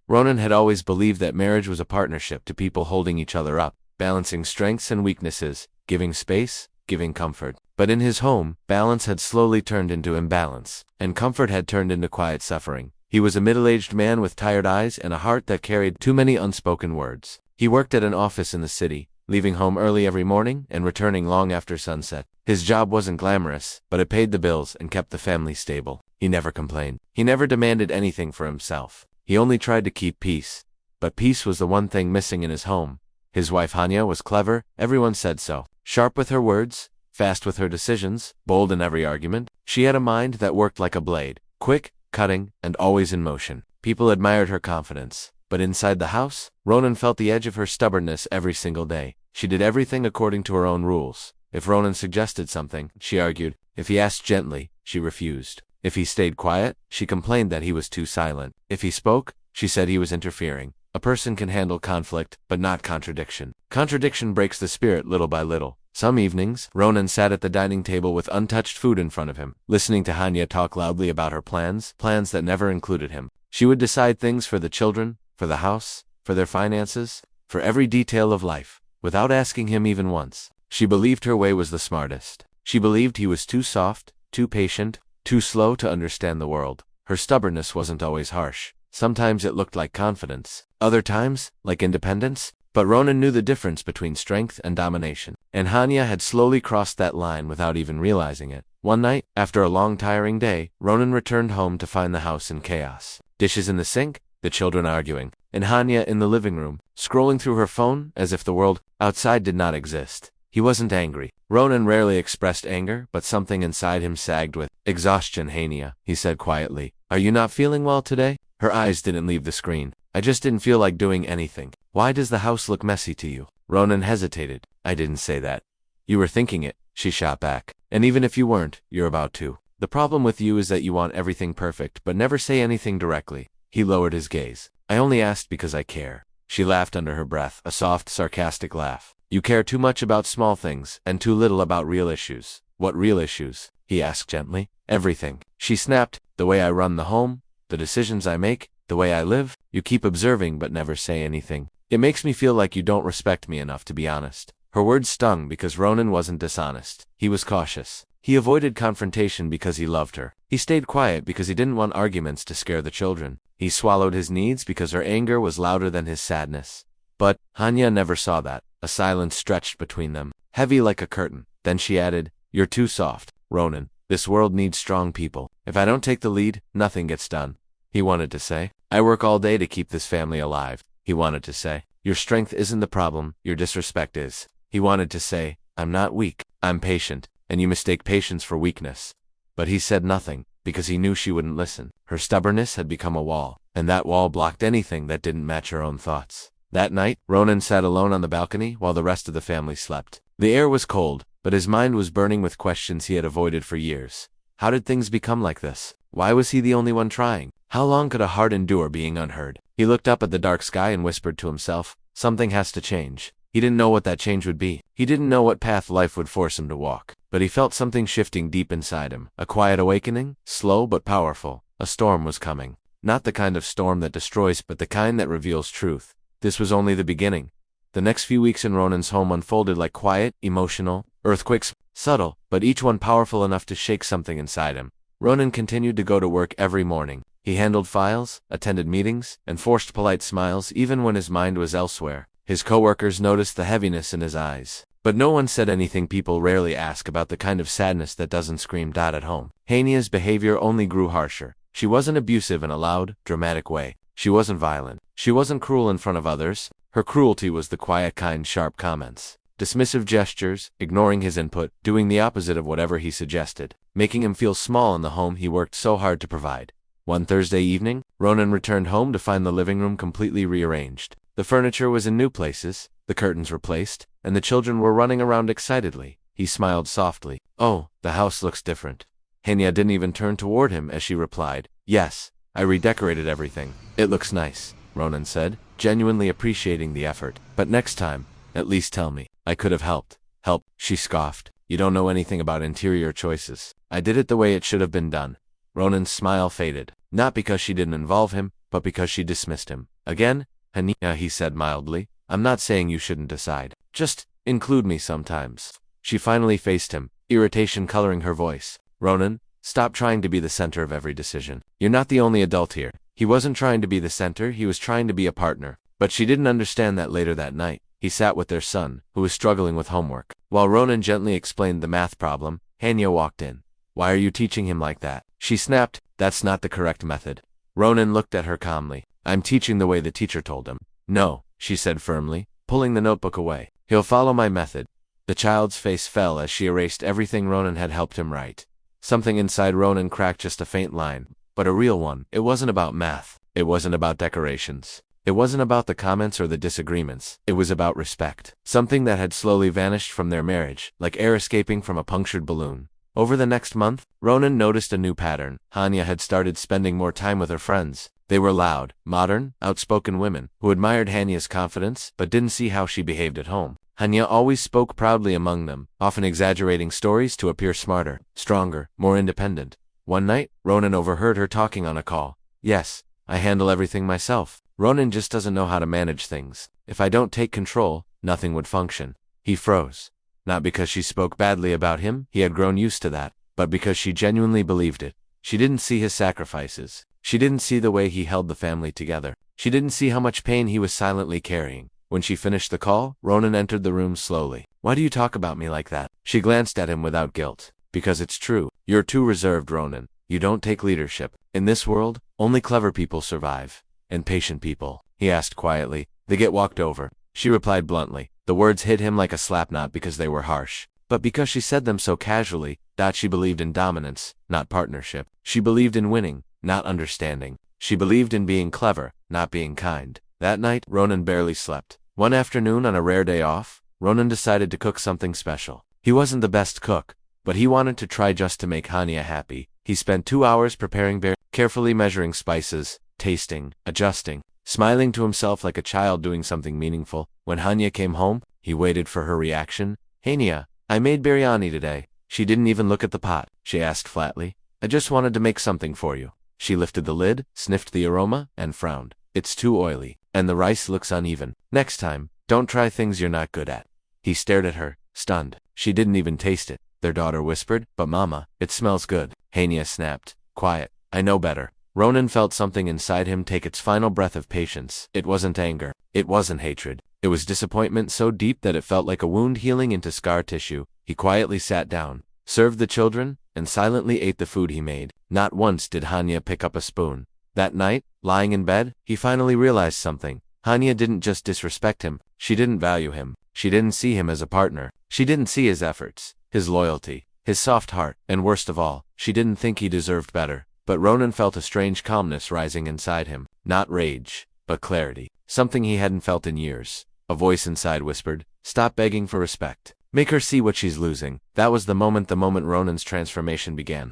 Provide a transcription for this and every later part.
Ronan had always believed that marriage was a partnership to people holding each other up, balancing strengths and weaknesses, giving space, giving comfort. But in his home, balance had slowly turned into imbalance, and comfort had turned into quiet suffering. He was a middle-aged man with tired eyes and a heart that carried too many unspoken words. He worked at an office in the city, leaving home early every morning and returning long after sunset. His job wasn't glamorous, but it paid the bills and kept the family stable. He never complained. He never demanded anything for himself. He only tried to keep peace. But peace was the one thing missing in his home. His wife Hanya was clever, everyone said so. Sharp with her words, fast with her decisions, bold in every argument. She had a mind that worked like a blade, quick, cutting, and always in motion. People admired her confidence. But inside the house, Ronan felt the edge of her stubbornness every single day. She did everything according to her own rules. If Ronan suggested something, she argued. If he asked gently, she refused. If he stayed quiet, she complained that he was too silent. If he spoke, she said he was interfering. A person can handle conflict, but not contradiction. Contradiction breaks the spirit little by little. Some evenings, Ronan sat at the dining table with untouched food in front of him, listening to Hanya talk loudly about her plans that never included him. She would decide things for the children, for the house, for their finances, for every detail of life, without asking him even once. She believed her way was the smartest. She believed he was too soft, too patient, too slow to understand the world. Her stubbornness wasn't always harsh. Sometimes it looked like confidence, other times, like independence. But Ronan knew the difference between strength and domination, and Hanya had slowly crossed that line without even realizing it. One night, after a long tiring day, Ronan returned home to find the house in chaos. Dishes in the sink, the children arguing, and Hanya in the living room, scrolling through her phone as if the world outside did not exist. He wasn't angry. Ronan rarely expressed anger, but something inside him sagged with exhaustion. Hanya, he said quietly, are you not feeling well today? Her eyes didn't leave the screen. I just didn't feel like doing anything. Why does the house look messy to you? Ronan hesitated. I didn't say that. You were thinking it, she shot back. And even if you weren't, you're about to. The problem with you is that you want everything perfect, but never say anything directly. He lowered his gaze. I only asked because I care. She laughed under her breath, a soft, sarcastic laugh. You care too much about small things, and too little about real issues. What real issues? He asked gently. Everything. She snapped. The way I run the home, the decisions I make, the way I live. You keep observing but never say anything. It makes me feel like you don't respect me enough to be honest. Her words stung because Ronan wasn't dishonest. He was cautious. He avoided confrontation because he loved her. He stayed quiet because he didn't want arguments to scare the children. He swallowed his needs because her anger was louder than his sadness. But Hanya never saw that. A silence stretched between them, heavy like a curtain. Then she added, you're too soft, Ronan. This world needs strong people. If I don't take the lead, nothing gets done. He wanted to say, I work all day to keep this family alive. He wanted to say, your strength isn't the problem, your disrespect is. He wanted to say, I'm not weak, I'm patient, and you mistake patience for weakness. But he said nothing, because he knew she wouldn't listen. Her stubbornness had become a wall, and that wall blocked anything that didn't match her own thoughts. That night, Ronan sat alone on the balcony while the rest of the family slept. The air was cold, but his mind was burning with questions he had avoided for years. How did things become like this? Why was he the only one trying? How long could a heart endure being unheard? He looked up at the dark sky and whispered to himself, something has to change. He didn't know what that change would be. He didn't know what path life would force him to walk. But he felt something shifting deep inside him. A quiet awakening, slow but powerful. A storm was coming. Not the kind of storm that destroys, but the kind that reveals truth. This was only the beginning. The next few weeks in Ronan's home unfolded like quiet, emotional earthquakes, subtle, but each one powerful enough to shake something inside him. Ronan continued to go to work every morning. He handled files, attended meetings, and forced polite smiles even when his mind was elsewhere. His coworkers noticed the heaviness in his eyes. But no one said anything. People rarely ask about the kind of sadness that doesn't scream "Dad" at home. Hanya's behavior only grew harsher. She wasn't abusive in a loud, dramatic way. She wasn't violent. She wasn't cruel in front of others. Her cruelty was the quiet kind, sharp comments. Dismissive gestures, ignoring his input, doing the opposite of whatever he suggested, making him feel small in the home he worked so hard to provide. One Thursday evening, Ronan returned home to find the living room completely rearranged. The furniture was in new places, the curtains replaced, and the children were running around excitedly. He smiled softly. Oh, the house looks different. Hanya didn't even turn toward him as she replied, yes, I redecorated everything. It looks nice, Ronan said, genuinely appreciating the effort. But next time, at least tell me. I could have helped. Help, she scoffed. You don't know anything about interior choices. I did it the way it should have been done. Ronan's smile faded, not because she didn't involve him, but because she dismissed him. Again? Hania, he said mildly. I'm not saying you shouldn't decide. Just include me sometimes. She finally faced him, irritation coloring her voice. Ronan, stop trying to be the center of every decision. You're not the only adult here. He wasn't trying to be the center, he was trying to be a partner. But she didn't understand that later that night, he sat with their son, who was struggling with homework. While Ronan gently explained the math problem, Hania walked in. Why are you teaching him like that? She snapped. That's not the correct method. Ronan looked at her calmly. I'm teaching the way the teacher told him. No, she said firmly, pulling the notebook away. He'll follow my method. The child's face fell as she erased everything Ronan had helped him write. Something inside Ronan cracked just a faint line, but a real one. It wasn't about math. It wasn't about decorations. It wasn't about the comments or the disagreements. It was about respect. Something that had slowly vanished from their marriage, like air escaping from a punctured balloon. Over the next month, Ronan noticed a new pattern. Hania had started spending more time with her friends. They were loud, modern, outspoken women who admired Hania's confidence but didn't see how she behaved at home. Hania always spoke proudly among them, often exaggerating stories to appear smarter, stronger, more independent. One night, Ronan overheard her talking on a call. Yes, I handle everything myself. Ronan just doesn't know how to manage things. If I don't take control, nothing would function. He froze. Not because she spoke badly about him, he had grown used to that, but because she genuinely believed it. She didn't see his sacrifices. She didn't see the way he held the family together. She didn't see how much pain he was silently carrying. When she finished the call, Ronan entered the room slowly. Why do you talk about me like that? She glanced at him without guilt. Because it's true. You're too reserved, Ronan. You don't take leadership. In this world, only clever people survive. And patient people. He asked quietly. They get walked over. She replied bluntly. The words hit him like a slap, not because they were harsh, but because she said them so casually. That she believed in dominance, not partnership. She believed in winning, not understanding. She believed in being clever, not being kind. That night, Ronan barely slept. One afternoon on a rare day off, Ronan decided to cook something special. He wasn't the best cook, but he wanted to try just to make Hania happy. He spent 2 hours preparing carefully measuring spices, tasting, adjusting, smiling to himself like a child doing something meaningful. When Hania came home, he waited for her reaction. Hania, I made biryani today. She didn't even look at the pot. She asked flatly. I just wanted to make something for you. She lifted the lid, sniffed the aroma, and frowned. It's too oily, and the rice looks uneven. Next time, don't try things you're not good at. He stared at her, stunned. She didn't even taste it. Their daughter whispered, but Mama, it smells good. Hania snapped. Quiet. I know better. Ronan felt something inside him take its final breath of patience. It wasn't anger. It wasn't hatred. It was disappointment so deep that it felt like a wound healing into scar tissue. He quietly sat down, served the children, and silently ate the food he made. Not once did Hania pick up a spoon. That night, lying in bed, he finally realized something. Hania didn't just disrespect him. She didn't value him. She didn't see him as a partner. She didn't see his efforts, his loyalty, his soft heart, and worst of all, she didn't think he deserved better. But Ronan felt a strange calmness rising inside him. Not rage, but clarity. Something he hadn't felt in years. A voice inside whispered, stop begging for respect. Make her see what she's losing. That was the moment Ronan's transformation began.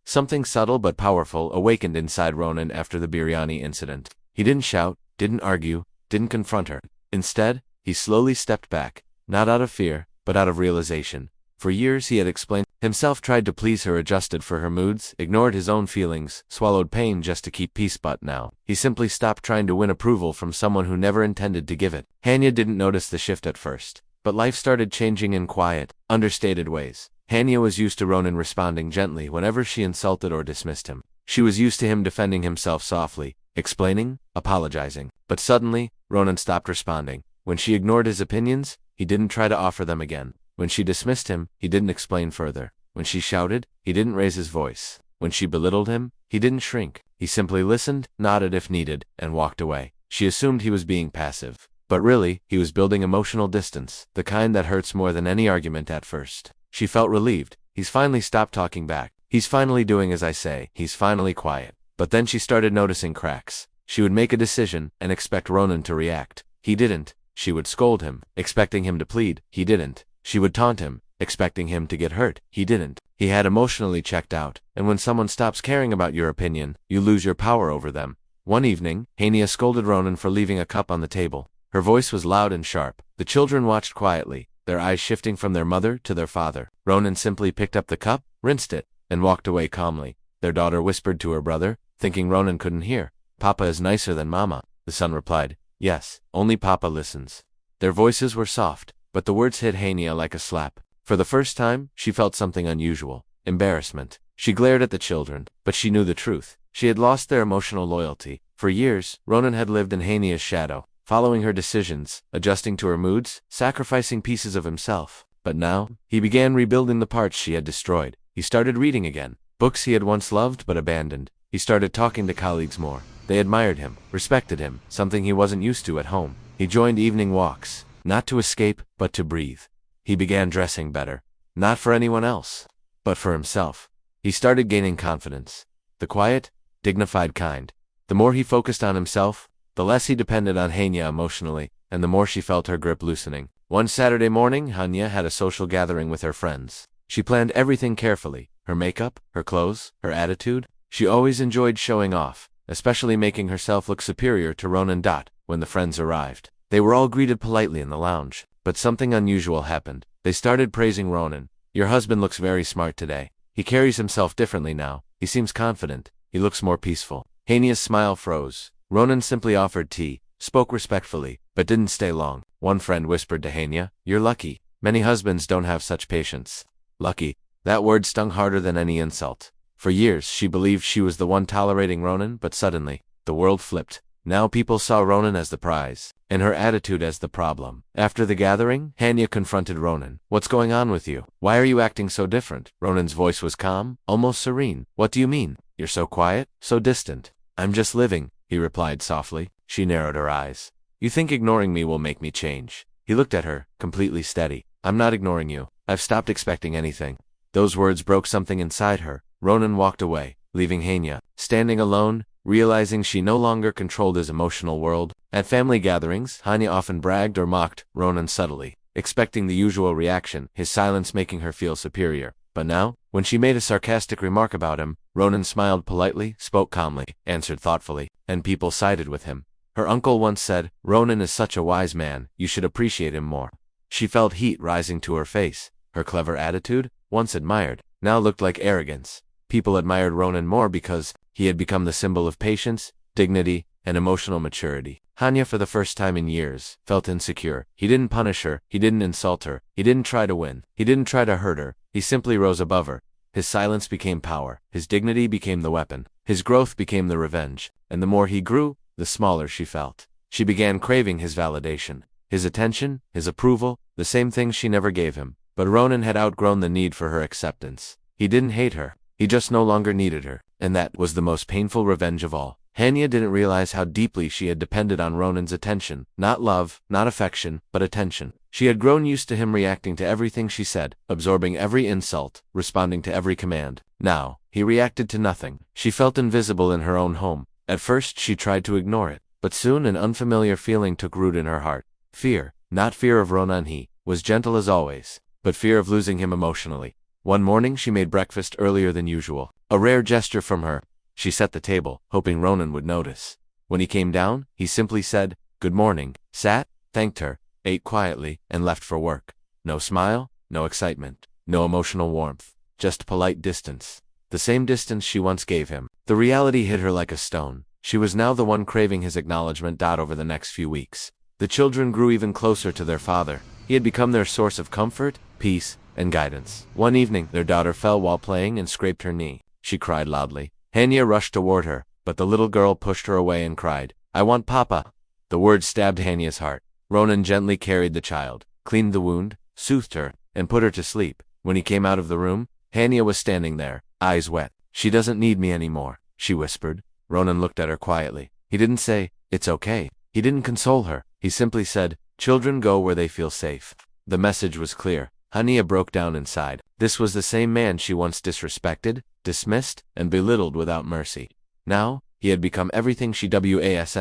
Something subtle but powerful awakened inside Ronan after the biryani incident. He didn't shout, didn't argue, didn't confront her. Instead, he slowly stepped back, not out of fear, but out of realization. For years he had explained himself, tried to please her, adjusted for her moods, ignored his own feelings, swallowed pain just to keep peace. But now, he simply stopped trying to win approval from someone who never intended to give it. Hania didn't notice the shift at first, but life started changing in quiet, understated ways. Hania was used to Ronan responding gently whenever she insulted or dismissed him. She was used to him defending himself softly, explaining, apologizing. But suddenly, Ronan stopped responding. When she ignored his opinions, he didn't try to offer them again. When she dismissed him, he didn't explain further. When she shouted, he didn't raise his voice. When she belittled him, he didn't shrink. He simply listened, nodded if needed, and walked away. She assumed he was being passive. But really, he was building emotional distance, the kind that hurts more than any argument at first. She felt relieved. He's finally stopped talking back. He's finally doing as I say. He's finally quiet. But then she started noticing cracks. She would make a decision and expect Ronan to react. He didn't. She would scold him, expecting him to plead. He didn't. She would taunt him, expecting him to get hurt. He didn't. He had emotionally checked out. And when someone stops caring about your opinion, you lose your power over them. One evening, Hania scolded Ronan for leaving a cup on the table. Her voice was loud and sharp. The children watched quietly, their eyes shifting from their mother to their father. Ronan simply picked up the cup, rinsed it, and walked away calmly. Their daughter whispered to her brother, thinking Ronan couldn't hear, Papa is nicer than Mama. The son replied, "Yes, only Papa listens." Their voices were soft, but the words hit Hania like a slap. For the first time, she felt something unusual: embarrassment. She glared at the children, but she knew the truth. She had lost their emotional loyalty. For years, Ronan had lived in Hania's shadow, following her decisions, adjusting to her moods, sacrificing pieces of himself. But now, he began rebuilding the parts she had destroyed. He started reading again, books he had once loved but abandoned. He started talking to colleagues more. They admired him, respected him, something he wasn't used to at home. He joined evening walks, not to escape, but to breathe. He began dressing better, not for anyone else, but for himself. He started gaining confidence, the quiet, dignified kind. The more he focused on himself, the less he depended on Hania emotionally, and the more she felt her grip loosening. One Saturday morning, Hania had a social gathering with her friends. She planned everything carefully: her makeup, her clothes, her attitude. She always enjoyed showing off, especially making herself look superior to Ronan. When the friends arrived, they were all greeted politely in the lounge. But something unusual happened. They started praising Ronan. "Your husband looks very smart today. He carries himself differently now. He seems confident. He looks more peaceful." Hania's smile froze. Ronan simply offered tea, spoke respectfully, but didn't stay long. One friend whispered to Hania, "You're lucky. Many husbands don't have such patience." Lucky. That word stung harder than any insult. For years, she believed she was the one tolerating Ronan, but suddenly, the world flipped. Now people saw Ronan as the prize, and her attitude as the problem. After the gathering, Hania confronted Ronan. "What's going on with you? Why are you acting so different?" Ronan's voice was calm, almost serene. "What do you mean? You're so quiet, so distant." "I'm just living," he replied softly. She narrowed her eyes. "You think ignoring me will make me change?" He looked at her, completely steady. "I'm not ignoring you. I've stopped expecting anything." Those words broke something inside her. Ronan walked away, leaving Hania standing alone, realizing she no longer controlled his emotional world. At family gatherings, Hania often bragged or mocked Ronan subtly, expecting the usual reaction, his silence making her feel superior. But now, when she made a sarcastic remark about him, Ronan smiled politely, spoke calmly, answered thoughtfully, and people sided with him. Her uncle once said, "Ronan is such a wise man, you should appreciate him more." She felt heat rising to her face. Her clever attitude, once admired, now looked like arrogance. People admired Ronan more because he had become the symbol of patience, dignity, and emotional maturity. Hania, for the first time in years, felt insecure. He didn't punish her, he didn't insult her, he didn't try to win, he didn't try to hurt her, he simply rose above her. His silence became power, his dignity became the weapon, his growth became the revenge, and the more he grew, the smaller she felt. She began craving his validation, his attention, his approval, the same things she never gave him. But Ronan had outgrown the need for her acceptance. He didn't hate her, he just no longer needed her, and that was the most painful revenge of all. Hania didn't realize how deeply she had depended on Ronan's attention. Not love, not affection, but attention. She had grown used to him reacting to everything she said, absorbing every insult, responding to every command. Now, he reacted to nothing. She felt invisible in her own home. At first, she tried to ignore it, but soon an unfamiliar feeling took root in her heart. Fear. Not fear of Ronan. He was gentle as always, but fear of losing him emotionally. One morning she made breakfast earlier than usual. A rare gesture from her. She set the table, hoping Ronan would notice. When he came down, he simply said, "Good morning," sat, thanked her, ate quietly, and left for work. No smile, no excitement, no emotional warmth, just polite distance. The same distance she once gave him. The reality hit her like a stone. She was now the one craving his acknowledgement. Over the next few weeks, the children grew even closer to their father. He had become their source of comfort, peace, and guidance. One evening, their daughter fell while playing and scraped her knee. She cried loudly. Hania rushed toward her, but the little girl pushed her away and cried, "I want Papa." The words stabbed Hania's heart. Ronan gently carried the child, cleaned the wound, soothed her, and put her to sleep. When he came out of the room, Hania was standing there, eyes wet. "She doesn't need me anymore," she whispered. Ronan looked at her quietly. He didn't say, "It's okay." He didn't console her. He simply said, "Children go where they feel safe." The message was clear. Hania broke down inside. This was the same man she once disrespected, dismissed, and belittled without mercy. Now, he had become everything she was.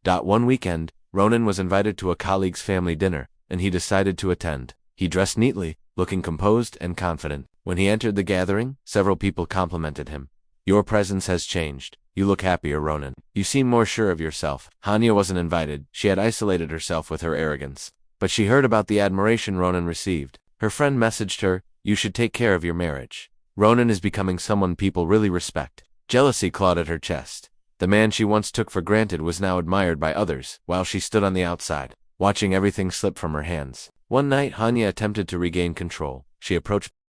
One weekend, Ronan was invited to a colleague's family dinner, and he decided to attend. He dressed neatly, looking composed and confident. When he entered the gathering, several people complimented him. "Your presence has changed. You look happier, Ronan. You seem more sure of yourself." Hania wasn't invited. She had isolated herself with her arrogance. But she heard about the admiration Ronan received. Her friend messaged her, "You should take care of your marriage. Ronan is becoming someone people really respect." Jealousy clawed at her chest. The man she once took for granted was now admired by others, while she stood on the outside, watching everything slip from her hands. One night, Hanya attempted to regain control. She approached